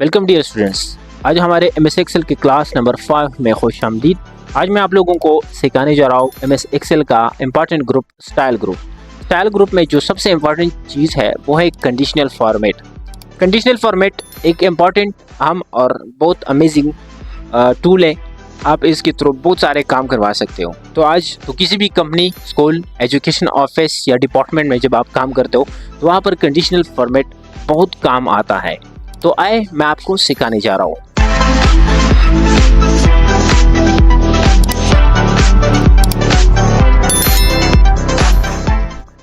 Welcome dear students. आज हमारे MS Excel की क्लास नंबर 5 में खुश आमदीद। आज मैं आप लोगों को सिखाने जा रहा हूँ एमएस एक्सेल का important group style group. Style group में जो सबसे इम्पॉर्टेंट चीज़ है वो है कंडीशनल फॉर्मेट। कंडीशनल फॉर्मेट एक इम्पॉर्टेंट अहम और बहुत अमेजिंग टूल है। आप इसके थ्रू बहुत सारे काम करवा सकते हो। तो आज तो किसी भी कंपनी, स्कूल, एजुकेशन ऑफिस या डिपार्टमेंट में जब आप काम करते हो तो वहाँ पर कंडीशनल फॉर्मेट बहुत काम आता है। तो आए मैं आपको सिखाने जा रहा हूँ।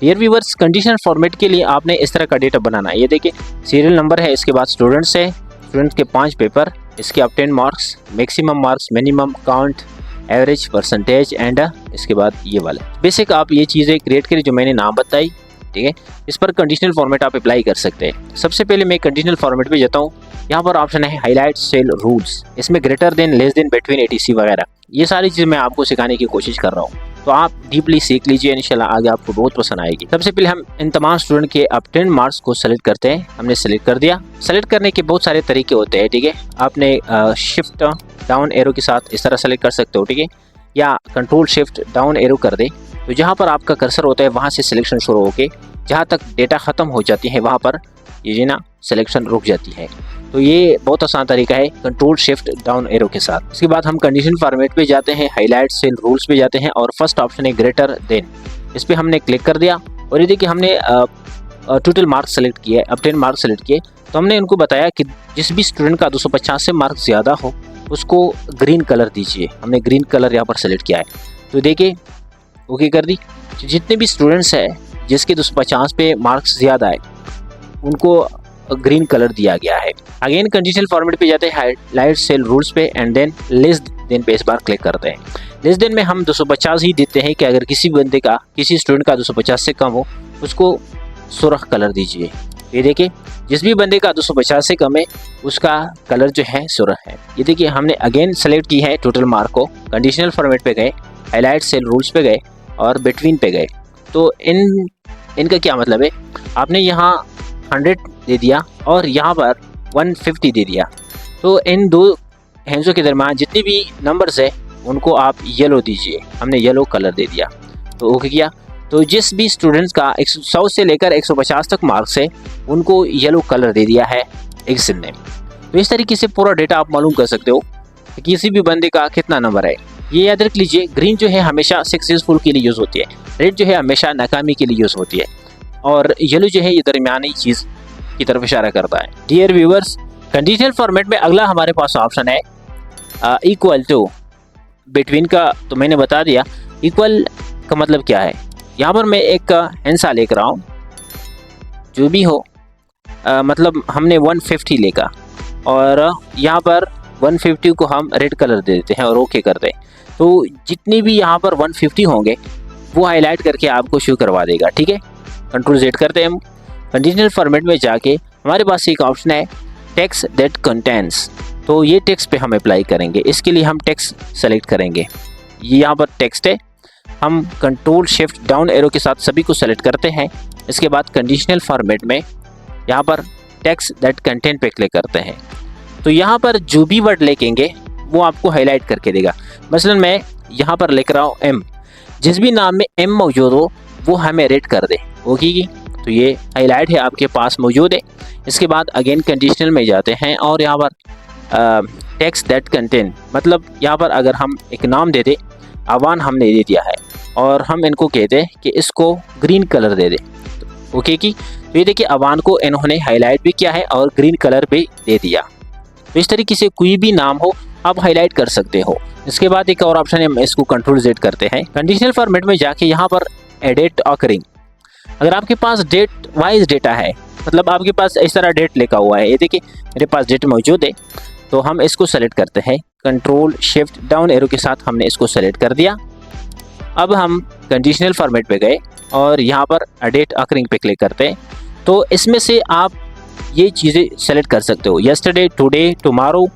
डियर व्यूअर्स, कंडीशनल फॉर्मेट के लिए आपने इस तरह का डेटा बनाना है। ये देखिए, सीरियल नंबर है, इसके बाद स्टूडेंट्स है, स्टूडेंट्स के 5 पेपर, इसके अब 10 marks, maximum marks, minimum, count, average, percentage and इसके बाद ये वाले बेसिक आप ये चीज़ें क्रिएट करें जो मैंने नाम बताई। ठीक है, इस पर कंडीशनल फॉर्मेट आप अप्लाई कर सकते हैं। सबसे पहले मैं कंडीशनल फॉर्मेट पे जाता हूँ। यहाँ पर ऑप्शन है हाईलाइट सेल रूल्स। इसमें greater than, less than, between, etc वगैरह ये सारी चीज़ मैं आपको सिखाने की कोशिश कर रहा हूँ। तो आप डीपली सीख लीजिए, इंशाल्लाह आगे आपको बहुत पसंद आएगी। सबसे पहले हम इन तमाम स्टूडेंट के अब 10 मार्क्स को सेलेक्ट करते हैं। हमने सेलेक्ट कर दिया। सेलेक्ट करने के बहुत सारे तरीके होते हैं। ठीक है, आपने शिफ्ट डाउन एरो के साथ इस तरह सेलेक्ट कर सकते हो। ठीक है, या कंट्रोल शिफ्ट डाउन एरो कर दे तो जहाँ पर आपका कर्सर होता है वहाँ से सिलेक्शन शुरू होके जहाँ तक डेटा ख़त्म हो जाती है वहाँ पर ये ना सिलेक्शन रुक जाती है। तो ये बहुत आसान तरीका है कंट्रोल शिफ्ट डाउन एरो के साथ। इसके बाद हम कंडीशन फॉर्मेट पे जाते हैं, हाईलाइट सेल रूल्स पे जाते हैं और फर्स्ट ऑप्शन है ग्रेटर देन। इस पर हमने क्लिक कर दिया और ये देखिए हमने टोटल मार्क्स सेलेक्ट किए, अब 10 मार्क्स सेलेक्ट किए। तो हमने उनको बताया कि जिस भी स्टूडेंट का 250 से मार्क्स ज़्यादा हो उसको ग्रीन कलर दीजिए। हमने ग्रीन कलर यहाँ पर सेलेक्ट किया है। तो देखिए ओके कर दी। जितने भी स्टूडेंट्स हैं जिसके 250 पे मार्क्स ज़्यादा है उनको ग्रीन कलर दिया गया है। अगेन कंडीशनल फॉर्मेट पे जाते हैं, हाईलाइट सेल रूल्स पे एंड देन लेस देन पे इस बार क्लिक करते हैं। लेस देन में हम 250 ही देते हैं कि अगर किसी बंदे का, किसी स्टूडेंट का 250 से कम हो उसको सुर्ख कलर दीजिए। ये देखिए जिस भी बंदे का 250 से कम है उसका कलर जो है सुर्ख है। ये देखिए हमने अगेन सेलेक्ट की है टोटल मार्क को, कंडीशनल फॉर्मेट पे गए, हाईलाइट सेल रूल्स पे गए और बिटवीन पे गए। तो इनका क्या मतलब है, आपने यहाँ 100 दे दिया और यहाँ पर 150 दे दिया। तो इन दो हैंड्सों के दरम्यान जितने भी नंबर्स है उनको आप येलो दीजिए। हमने येलो कलर दे दिया। तो ओके किया। तो जिस भी स्टूडेंट्स का 100 से लेकर 150 तक मार्क्स है उनको येलो कलर दे दिया है एक्सेल ने। तो इस तरीके से पूरा डेटा आप मालूम कर सकते हो कि किसी भी बंदे का कितना नंबर है। ये याद रख लीजिए, ग्रीन जो है हमेशा सक्सेसफुल के लिए यूज़ होती है, रेड जो है हमेशा नाकामी के लिए यूज़ होती है और येलो जो है ये दरमियानी चीज़ की तरफ इशारा करता है। डियर व्यूअर्स, कंडीशनल फॉर्मेट में अगला हमारे पास ऑप्शन है इक्वल टू। बिटवीन का तो मैंने बता दिया। इक्वल का मतलब क्या है, यहाँ पर मैं एक हिंसा लेकर रहा हूँ जो भी हो, मतलब हमने 150 लेगा और यहाँ पर 150 को हम रेड कलर दे देते हैं और ओके करते हैं। तो जितने भी यहाँ पर 150 होंगे वो हाईलाइट करके आपको शो करवा देगा। ठीक है, कंट्रोल Z करते हैं हम। कंडीशनल फॉर्मेट में जाके हमारे पास एक ऑप्शन है टेक्स्ट दैट कंटेंट्स। तो ये टेक्स्ट पे हम अप्लाई करेंगे। इसके लिए हम टेक्स्ट सेलेक्ट करेंगे। ये यहाँ पर टेक्स्ट है, हम कंट्रोल शिफ्ट डाउन एरो के साथ सभी को सेलेक्ट करते हैं। इसके बाद कंडीशनल फॉर्मेट में यहाँ पर टेक्स्ट दैट कंटेंट पे क्लिक करते हैं। तो यहाँ पर जो भी वर्ड लिखेंगे वो आपको हाईलाइट करके देगा। मसलन मैं यहाँ पर लिख रहा हूँ एम, जिस भी नाम में एम मौजूद हो वो हमें रेड कर दे। ओके की, तो ये हाईलाइट है आपके पास मौजूद है। इसके बाद अगेन कंडीशनल में जाते हैं और यहाँ पर टेक्स्ट दैट कंटेंट, मतलब यहाँ पर अगर हम एक नाम दे दे, अवान हमने दे दिया है और हम इनको कहते हैं कि इसको ग्रीन कलर दे दे। ओके की, तो ये देखिए अवान को इन्होंने हाईलाइट भी किया है और ग्रीन कलर भी दे दिया। तो इस तरीके से कोई भी नाम हो आप हाईलाइट कर सकते हो। इसके बाद एक और ऑप्शन है, हम इसको कंट्रोल Z करते हैं। कंडीशनल फॉर्मेट में जाके यहाँ पर एडिट ऑकरिंग, अगर आपके पास डेट वाइज डेटा है, मतलब आपके पास इस तरह डेट लिखा हुआ है, ये देखिए मेरे पास डेट मौजूद है, तो हम इसको सेलेक्ट करते हैं। कंट्रोल शिफ्ट डाउन एरो के साथ हमने इसको सेलेक्ट कर दिया। अब हम कंडीशनल फॉर्मेट पे गए और यहाँ पर एडिट ऑकरिंग पे क्लिक करते हैं। तो इसमें से आप ये चीज़ें सेलेक्ट कर सकते हो, yesterday, today, tomorrow,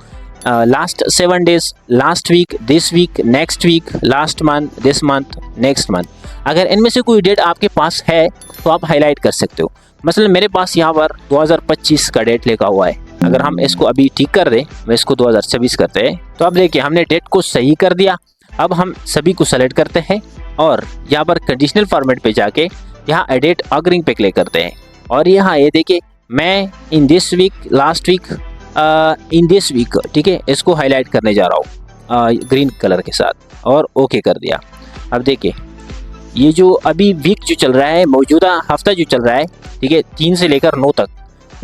last 7 days, last week, this week, next week, last month, this month, next month. अगर इनमें से कोई डेट आपके पास है तो आप हाईलाइट कर सकते हो। मसलन मेरे पास यहाँ पर 2025 का डेट लिखा हुआ है, अगर हम इसको अभी ठीक कर दें, मैं इसको 2026 करते हैं, तो अब देखिए हमने डेट को सही कर दिया। अब हम सभी को सेलेक्ट करते हैं और यहाँ पर कंडीशनल फॉर्मेट पे जाके यहाँ एडिट अग्रिंग पे क्लिक करते हैं और यहाँ ये देखिए मैं in this week, last week, in this week, ठीक है, इसको हाईलाइट करने जा रहा हूँ ग्रीन कलर के साथ और ओके कर दिया। अब देखिए ये जो अभी वीक जो चल रहा है, मौजूदा हफ्ता जो चल रहा है, ठीक है, 3 से लेकर 9 तक,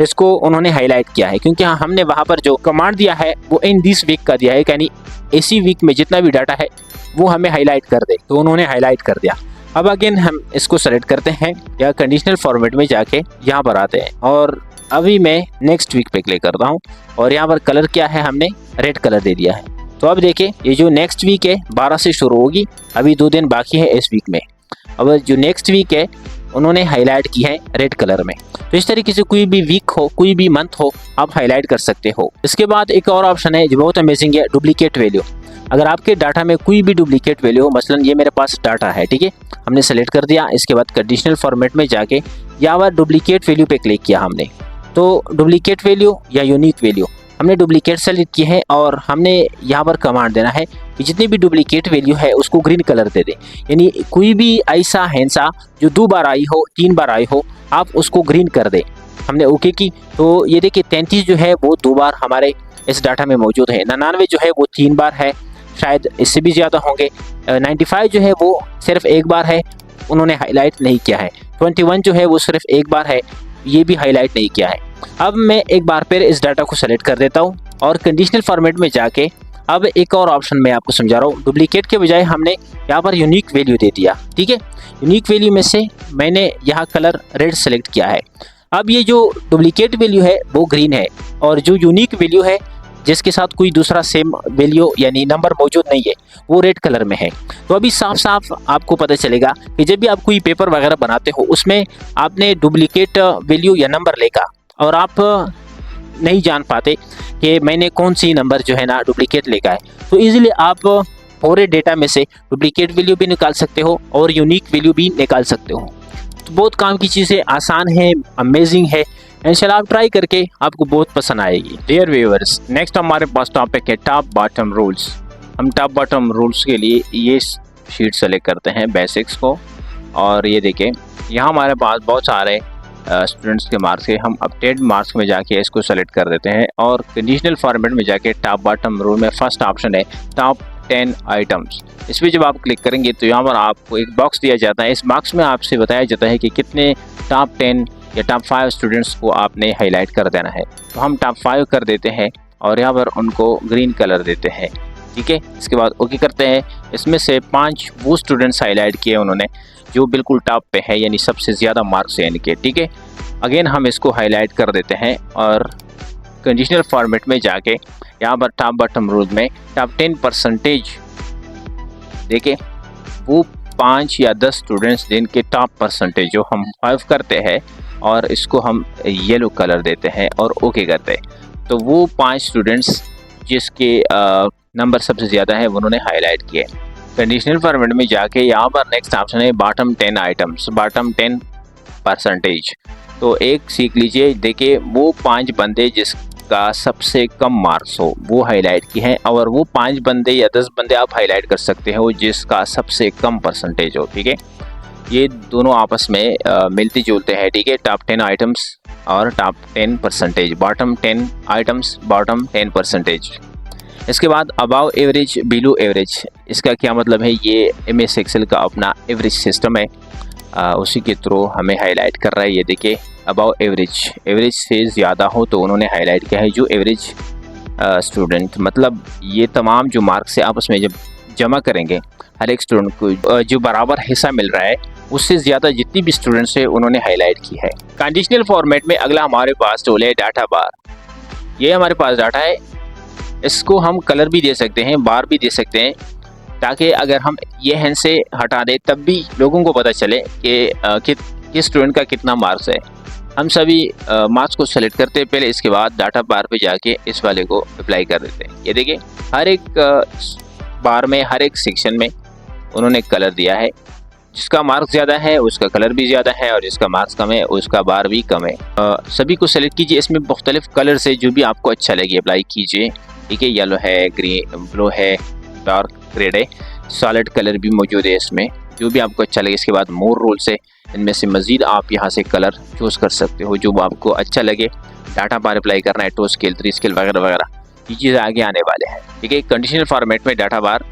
इसको उन्होंने हाईलाइट किया है क्योंकि हमने वहाँ पर जो कमांड दिया है वो इन दिस वीक का दिया है, यानी इसी वीक में जितना भी डाटा है वो हमें हाईलाइट कर दे, तो उन्होंने हाईलाइट कर दिया। अब अगेन हम इसको सेलेक्ट करते हैं या कंडीशनल फॉर्मेट में जाके यहाँ पर आते हैं और अभी मैं नेक्स्ट वीक पे क्लिक करता हूँ और यहाँ पर कलर क्या है, हमने रेड कलर दे दिया है। तो अब देखिए ये जो नेक्स्ट वीक है 12 से शुरू होगी, अभी 2 दिन बाकी है इस वीक में। अब जो नेक्स्ट वीक है उन्होंने हाईलाइट की है रेड कलर में। तो इस तरीके से कोई भी वीक हो, कोई भी मंथ हो, आप हाईलाइट कर सकते हो। इसके बाद एक और ऑप्शन है जो बहुत अमेजिंग है, डुप्लीकेट वैल्यू। अगर आपके डाटा में कोई भी डुप्लीकेट वैल्यू हो, मसलन ये मेरे पास डाटा है, ठीक है, हमने सेलेक्ट कर दिया, इसके बाद कंडीशनल फॉर्मेट में जाके यहाँ पर डुप्लीकेट वैल्यू पे क्लिक किया हमने। तो डुप्लीकेट वैल्यू या यूनिक वैल्यू, हमने डुप्लीकेट सेलेक्ट की है और हमने यहाँ पर कमांड देना है कि जितनी भी डुप्लीकेट वैल्यू है उसको ग्रीन कलर दे दे, यानी कोई भी ऐसा हैंसा जो 2 बार आई हो, 3 बार आई हो, आप उसको ग्रीन कर दे। हमने ओके की, तो ये देखिए 33 जो है वो 2 बार हमारे इस डाटा में मौजूद है, 99 जो है वो 3 बार है, शायद इससे भी ज़्यादा होंगे, 95 जो है वो सिर्फ 1 बार है, उन्होंने हाईलाइट नहीं किया है, 21 जो है वो सिर्फ 1 बार है, ये भी हाईलाइट नहीं किया है। अब मैं एक बार फिर इस डाटा को सेलेक्ट कर देता हूँ और कंडीशनल फॉर्मेट में जाके अब एक और ऑप्शन मैं आपको समझा रहा हूँ। डुप्लीकेट के बजाय हमने यहाँ पर यूनिक वैल्यू दे दिया, ठीक है। यूनिक वैल्यू में से मैंने यहाँ कलर रेड सेलेक्ट किया है। अब ये जो डुप्लीकेट वैल्यू है वो ग्रीन है और जो यूनिक वैल्यू है जिसके साथ कोई दूसरा सेम वैल्यू यानी नंबर मौजूद नहीं है वो रेड कलर में है। तो अभी साफ साफ आपको पता चलेगा कि जब भी आप कोई पेपर वगैरह बनाते हो उसमें आपने डुप्लीकेट वैल्यू या नंबर लेगा और आप नहीं जान पाते कि मैंने कौन सी नंबर जो है ना डुप्लीकेट लेगा है, तो इजीली आप पूरे डेटा में से डुप्लीकेट वैल्यू भी निकाल सकते हो और यूनिक वैल्यू भी निकाल सकते हो। तो बहुत काम की चीज़ें, आसान है, अमेजिंग है, इंशाल्लाह आप ट्राई करके आपको बहुत पसंद आएगी। डियर व्यूअर्स, नेक्स्ट हमारे पास टॉपिक है टॉप बॉटम रूल्स। हम टॉप बॉटम रूल्स के लिए ये शीट सेलेक्ट करते हैं बेसिक्स को और ये देखें यहाँ हमारे पास बहुत सारे स्टूडेंट्स के मार्क्स है। हम अपडेट मार्क्स में जाके इसको सेलेक्ट कर देते हैं और कंडीशनल फॉर्मेट में जाके टॉप बॉटम रूल में फर्स्ट ऑप्शन है टॉप 10 आइटम्स। इस पर जब आप क्लिक करेंगे तो यहाँ पर आपको एक बॉक्स दिया जाता है। इस बॉक्स में आपसे बताया जाता है कि कितने टॉप 10 या टॉप 5 स्टूडेंट्स को आपने हाईलाइट कर देना है। तो हम टॉप 5 कर देते हैं और यहाँ पर उनको ग्रीन कलर देते हैं, ठीक है। इसके बाद ओके करते हैं। इसमें से 5 वो स्टूडेंट्स हाईलाइट किए उन्होंने जो बिल्कुल टॉप पे है, यानी सबसे ज़्यादा मार्क्स है इनके, ठीक है। अगेन हम इसको हाईलाइट कर देते हैं और कंडीशनल फॉर्मेट में जाके यहाँ पर टॉप बॉटम रूल में टॉप 10% देखें वो 5 या 10 स्टूडेंट्स जिनके टॉप परसेंटेज जो हम 5 करते हैं और इसको हम येलो कलर देते हैं और ओके करते हैं। तो वो 5 स्टूडेंट्स जिसके नंबर सबसे ज़्यादा है उन्होंने हाईलाइट किए। कंडीशनल फॉर्मेट में जाके यहाँ पर नेक्स्ट ऑप्शन है बॉटम 10 आइटम्स, बॉटम 10%। तो एक सीख लीजिए, देखिए वो 5 बंदे जिसका सबसे कम मार्क्स हो वो हाईलाइट की हैं और वो 5 बंदे या 10 बंदे आप हाईलाइट कर सकते हो जिसका सबसे कम परसेंटेज हो, ठीक है। ये दोनों आपस में मिलते जुलते हैं, ठीक है। टॉप 10 आइटम्स और टॉप 10%, बॉटम 10 आइटम्स, बॉटम 10%। इसके बाद अबाव एवरेज, बिलो एवरेज, इसका क्या मतलब है? ये MS एक्सेल का अपना एवरेज सिस्टम है, उसी के थ्रू हमें हाईलाइट कर रहा है। ये देखिए अबाव एवरेज, एवरेज से ज़्यादा हो तो उन्होंने हाईलाइट किया है। जो एवरेज स्टूडेंट, मतलब ये तमाम जो मार्क्स है आपस में जब जमा करेंगे हर एक स्टूडेंट को जो बराबर हिस्सा मिल रहा है उससे ज़्यादा जितनी भी स्टूडेंट्स है उन्होंने हाईलाइट की है। कंडीशनल फॉर्मेट में अगला हमारे पास टूल है डाटा बार। ये हमारे पास डाटा है, इसको हम कलर भी दे सकते हैं, बार भी दे सकते हैं, ताकि अगर हम ये हैंड से हटा दें तब भी लोगों को पता चले कि किस स्टूडेंट का कितना मार्क्स है। हम सभी मार्क्स को सेलेक्ट करते हैं पहले, इसके बाद डाटा बार पे जाके इस वाले को अप्लाई कर देते हैं। ये देखिए हर एक बार में, हर एक सेक्शन में उन्होंने कलर दिया है। जिसका मार्क्स ज़्यादा है उसका कलर भी ज़्यादा है, और जिसका मार्क्स कम है उसका बार भी कम है। सभी को सेलेक्ट कीजिए, इसमें मुख्तलिफ कलर से जो भी आपको अच्छा लगे अप्लाई कीजिए। ठीक है, येलो है, ग्रीन, ब्लू है, डार्क रेड है, सॉलिड कलर भी मौजूद है इसमें, जो भी आपको अच्छा लगे। इसके बाद मोर रूल्स है, इनमें से मज़ीद आप यहाँ से कलर चूज़ कर सकते हो जो आपको अच्छा लगे। डाटा बार अप्लाई करना है, 2 स्केल, 3 स्केल वगैरह वगैरह, ये चीज़ आगे आने वाले हैं। ठीक है, कंडीशनल फॉर्मेट में डाटा बार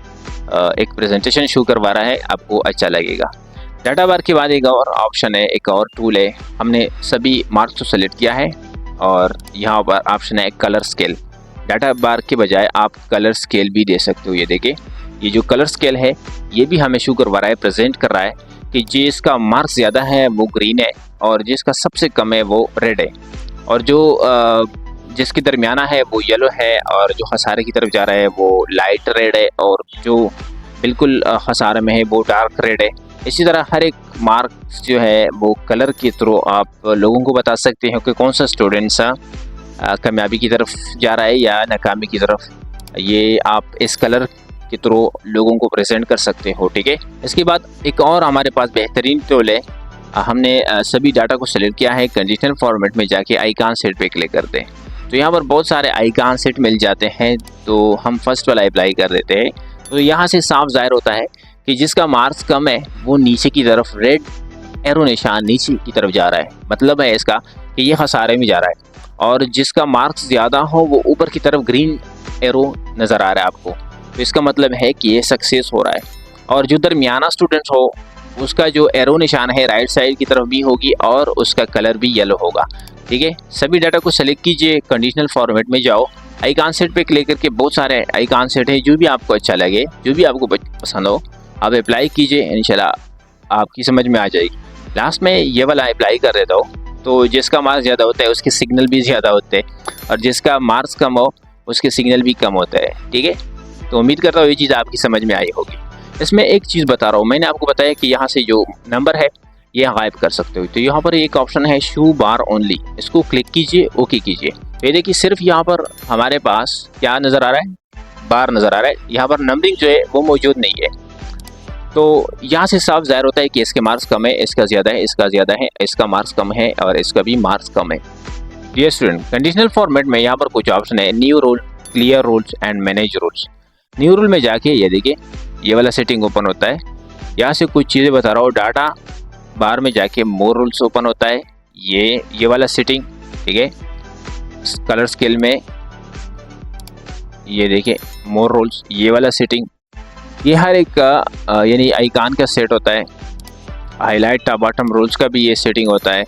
एक प्रेजेंटेशन शो करवा रहा है, आपको अच्छा लगेगा। डाटा बार के बाद एक और ऑप्शन है, एक और टूल है। हमने सभी मार्क्स को सेलेक्ट किया है और यहाँ पर ऑप्शन है कलर स्केल। डाटा बार के बजाय आप कलर स्केल भी दे सकते हो। ये देखिए, ये जो कलर स्केल है ये भी हमें शो करवा रहा है, प्रेजेंट कर रहा है कि जिसका मार्क्स ज़्यादा है वो ग्रीन है और जिसका सबसे कम है वो रेड है, और जो जिसके दरमियाना है वो येलो है, और जो खसारे की तरफ जा रहा है वो लाइट रेड है, और जो बिल्कुल खसारे में है वो डार्क रेड है। इसी तरह हर एक मार्क्स जो है वो कलर के थ्रू आप लोगों को बता सकते हैं कि कौन सा स्टूडेंट सा कामयाबी की तरफ जा रहा है या नाकामी की तरफ। ये आप इस कलर के थ्रू लोगों को प्रेजेंट कर सकते हो। ठीक है, इसके बाद एक और हमारे पास बेहतरीन टूल है। हमने सभी डाटा को सेलेक्ट किया है, कंडीशनल फॉर्मेट में जाके आइकॉन सेट पे क्लिक करते हैं तो यहाँ पर बहुत सारे आइकॉन सेट मिल जाते हैं। तो हम फर्स्ट वाला अप्लाई कर देते हैं। तो यहाँ से साफ जाहिर होता है कि जिसका मार्क्स कम है वो नीचे की तरफ रेड एरो निशान नीचे की तरफ जा रहा है, मतलब है इसका कि ये खसारे में जा रहा है, और जिसका मार्क्स ज़्यादा हो वो ऊपर की तरफ ग्रीन एरो नज़र आ रहा है आपको, तो इसका मतलब है कि ये सक्सेस हो रहा है। और जो दरमियाना स्टूडेंट्स हो उसका जो एरो निशान है राइट साइड की तरफ भी होगी और उसका कलर भी येलो होगा। ठीक है, सभी डाटा को सेलेक्ट कीजिए, कंडीशनल फॉर्मेट में जाओ, आइकॉन सेट पे क्लिक करके बहुत सारे आइकॉन सेट है, जो भी आपको अच्छा लगे, जो भी आपको पसंद हो आप अप्लाई कीजिए, इंशाल्लाह आपकी समझ में आ जाएगी। लास्ट में ये वाला अप्लाई कर देता हूँ। तो जिसका मार्क्स ज़्यादा होता है उसके सिग्नल भी ज़्यादा होते हैं, और जिसका मार्क्स कम हो उसके सिग्नल भी कम होता है। ठीक है, तो उम्मीद करता हूँ ये चीज़ आपकी समझ में आई होगी। इसमें एक चीज़ बता रहा हूँ, मैंने आपको बताया कि यहाँ से जो नंबर है ये गायब कर सकते हो। तो यहाँ पर एक ऑप्शन है शो बार ओनली, इसको क्लिक कीजिए, ओके कीजिए। ये देखिए सिर्फ यहाँ पर हमारे पास क्या नज़र आ रहा है, बार नज़र आ रहा है। यहाँ पर नंबरिंग जो है वो मौजूद नहीं है। तो यहाँ से साफ जाहिर होता है कि इसके मार्क्स कम है, इसका ज़्यादा है, इसका ज़्यादा है, इसका मार्क्स कम है और इसका भी मार्क्स कम है। डियर स्टूडेंट, कंडीशनल फॉर्मेट में यहाँ पर कुछ ऑप्शन है, new rule, clear rules and manage rules. New rule में जाके ये देखिए ये वाला सेटिंग ओपन होता है। यहाँ से कुछ चीज़ें बता रहा हूँ, डाटा बार में जाके मोर रूल्स ओपन होता है, ये वाला सेटिंग। ठीक है, कलर स्केल में ये देखिए मोर रूल्स, ये वाला सेटिंग, ये हर एक का यानी आइकॉन का सेट होता है। हाईलाइट टॉप बॉटम रूल्स का भी ये सेटिंग होता है।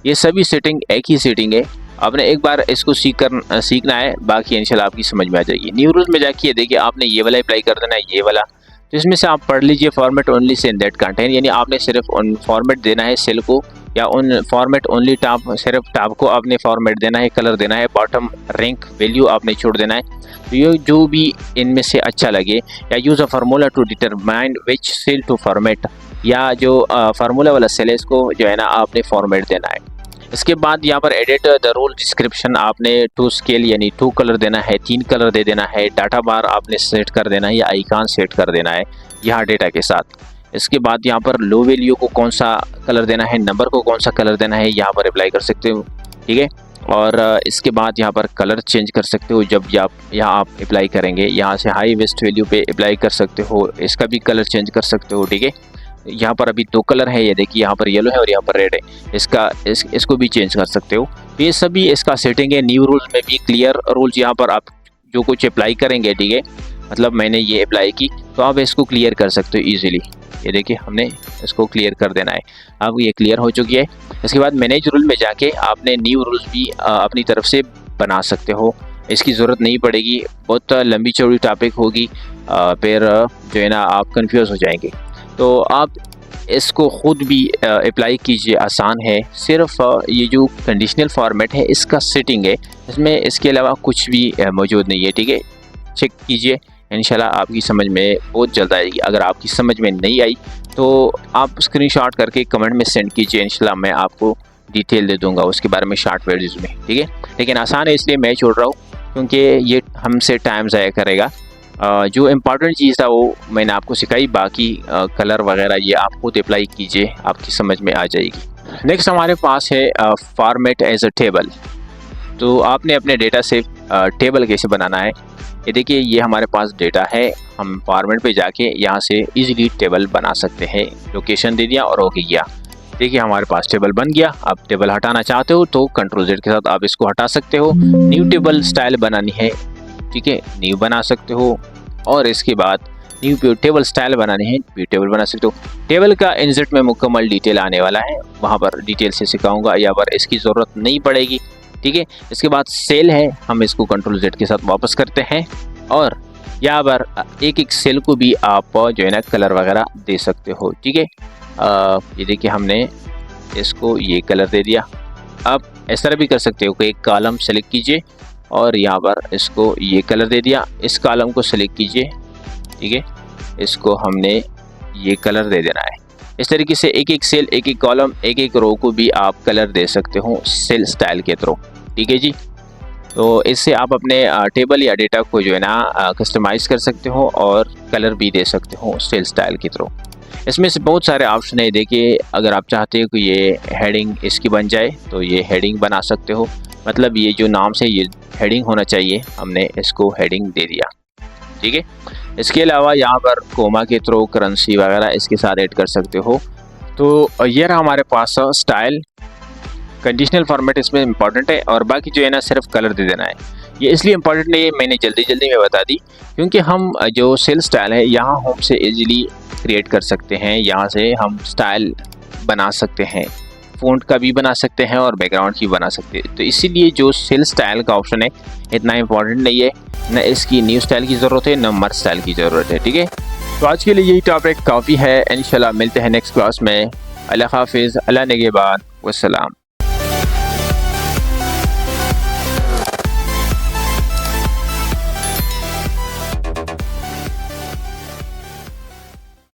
ये सभी सेटिंग एक ही सेटिंग है, आपने एक बार इसको सीखना है, बाकी इंशाल्लाह आपकी समझ में आ जाएगी। न्यू रूल्स में जाके देखिए आपने ये वाला अप्लाई कर देना है, ये वाला। तो इसमें से आप पढ़ लीजिए, format only say in that content, यानी आपने सिर्फ उन फॉर्मेट देना है सेल को, या उन फॉर्मेट ओनली टॉप, सिर्फ टॉप को आपने फॉर्मेट देना है, कलर देना है, बॉटम रैंक वैल्यू आपने छोड़ देना है। तो ये जो भी इनमें से अच्छा लगे, या use a formula to determine which cell to format, या जो फार्मूला वाला सेल है इसको जो है ना आपने फॉर्मेट देना है। इसके बाद यहाँ पर एडिट द रूल डिस्क्रिप्शन, आपने 2 स्केल यानी 2 कलर देना है, 3 कलर दे देना है, डाटा बार आपने सेट कर देना है या आइकॉन सेट कर देना है यहाँ डेटा के साथ। इसके बाद यहाँ पर लो वैल्यू को कौन सा कलर देना है, नंबर को कौन सा कलर देना है, यहाँ पर अप्लाई कर सकते हो। ठीक है, और इसके बाद यहाँ पर कलर चेंज कर सकते हो जब यहाँ आप अप्लाई करेंगे। यहाँ से हाई वेस्ट वैल्यू पे अप्लाई कर सकते हो, इसका भी कलर चेंज कर सकते हो। ठीक है, यहाँ पर अभी 2 कलर है, ये देखिए यहाँ पर येलो है और यहाँ पर रेड है, इसको भी चेंज कर सकते हो। तो ये सभी इसका सेटिंग है। न्यू रूल्स में भी क्लियर रूल्स, यहाँ पर आप जो कुछ अप्लाई करेंगे, ठीक है, मतलब मैंने ये अप्लाई की तो आप इसको क्लियर कर सकते हो ईजिली। ये देखिए हमने इसको क्लियर कर देना है, अब ये क्लियर हो चुकी है। इसके बाद मैनेज रूल में जाके आपने न्यू रूल्स भी अपनी तरफ से बना सकते हो, इसकी ज़रूरत नहीं पड़ेगी, बहुत लंबी चौड़ी टॉपिक होगी, फिर जो है ना आप कंफ्यूज हो जाएंगे। तो आप इसको ख़ुद भी अप्लाई कीजिए, आसान है। सिर्फ ये जो कंडीशनल फॉर्मेट है इसका सेटिंग है, इसमें इसके अलावा कुछ भी मौजूद नहीं है। ठीक है, चेक कीजिए, इंशाल्लाह आपकी समझ में बहुत जल्द आएगी। अगर आपकी समझ में नहीं आई तो आप स्क्रीनशॉट करके कमेंट में सेंड कीजिए, इंशाल्लाह मैं आपको डिटेल दे दूंगा उसके बारे में शॉर्ट वीडियोज़ में। ठीक है, लेकिन आसान है इसलिए मैं छोड़ रहा हूँ क्योंकि ये हमसे टाइम ज़ाया करेगा। जो इम्पॉर्टेंट चीज़ था वो मैंने आपको सिखाई, बाकी कलर वगैरह ये आप खुद अप्लाई कीजिए, आपकी समझ में आ जाएगी। नेक्स्ट हमारे पास है फॉर्मेट एज अ टेबल। तो आपने अपने डेटा से टेबल कैसे बनाना है, ये देखिए ये हमारे पास डेटा है, हम फॉर्मेट पे जाके यहाँ से इजीली टेबल बना सकते हैं। लोकेशन दे दिया और हो गया, देखिए हमारे पास टेबल बन गया। आप टेबल हटाना चाहते हो तो कंट्रोल जेड के साथ आप इसको हटा सकते हो। न्यू टेबल स्टाइल बनानी है, ठीक है, न्यू बना सकते हो। और इसके बाद न्यू टेबल स्टाइल बनानी है, व्यू टेबल बना सकते हो। टेबल का इंसर्ट में मुकम्मल डिटेल आने वाला है, वहाँ पर डिटेल से सिखाऊंगा, यहाँ पर इसकी ज़रूरत नहीं पड़ेगी, ठीक है। इसके बाद सेल है, हम इसको कंट्रोल जेड के साथ वापस करते हैं और यहाँ पर एक एक सेल को भी आप जो है ना कलर वगैरह दे सकते हो, ठीक है। ये देखिए हमने इसको ये कलर दे दिया। आप इस तरह भी कर सकते हो कि एक कॉलम सेलेक्ट कीजिए और यहाँ पर इसको ये कलर दे दिया, इस कॉलम को सेलेक्ट कीजिए, ठीक है, इसको हमने ये कलर दे देना है। इस तरीके से एक एक सेल, एक एक कॉलम, एक एक रो को भी आप कलर दे सकते हो सेल स्टाइल के थ्रू, ठीक है जी। तो इससे आप अपने टेबल या डेटा को जो है ना कस्टमाइज़ कर सकते हो और कलर भी दे सकते हो सेल स्टाइल के थ्रू। इसमें से बहुत सारे ऑप्शन है, देखिए अगर आप चाहते हो कि ये हेडिंग इसकी बन जाए तो ये हेडिंग बना सकते हो, मतलब ये जो नाम से ये हेडिंग होना चाहिए, हमने इसको हेडिंग दे दिया, ठीक है। इसके अलावा यहाँ पर कोमा के थ्रू करेंसी वगैरह इसके साथ ऐड कर सकते हो। तो ये रहा हमारे पास स्टाइल। कंडीशनल फॉर्मेट इसमें इंपॉर्टेंट है और बाकी जो है ना सिर्फ कलर दे देना है। ये इसलिए इंपॉर्टेंट नहीं है, मैंने जल्दी में बता दी, क्योंकि हम जो सेल स्टाइल है यहाँ होम से इजीली क्रिएट कर सकते हैं। यहाँ से हम स्टाइल बना सकते हैं, फ़ॉन्ट का भी बना सकते हैं और बैकग्राउंड की बना सकते हैं। तो इसीलिए जो सेल स्टाइल का ऑप्शन है इतना इंपॉर्टेंट नहीं है, न इसकी न्यू स्टाइल की ज़रूरत है, न मर्ज स्टाइल की ज़रूरत है, ठीक है। तो आज के लिए यही टॉपिक काफ़ी है, इंशाल्लाह मिलते हैं नेक्स्ट क्लास में। अल्लाह हाफिज़, अल्लाह निगहबान, वस्सलाम।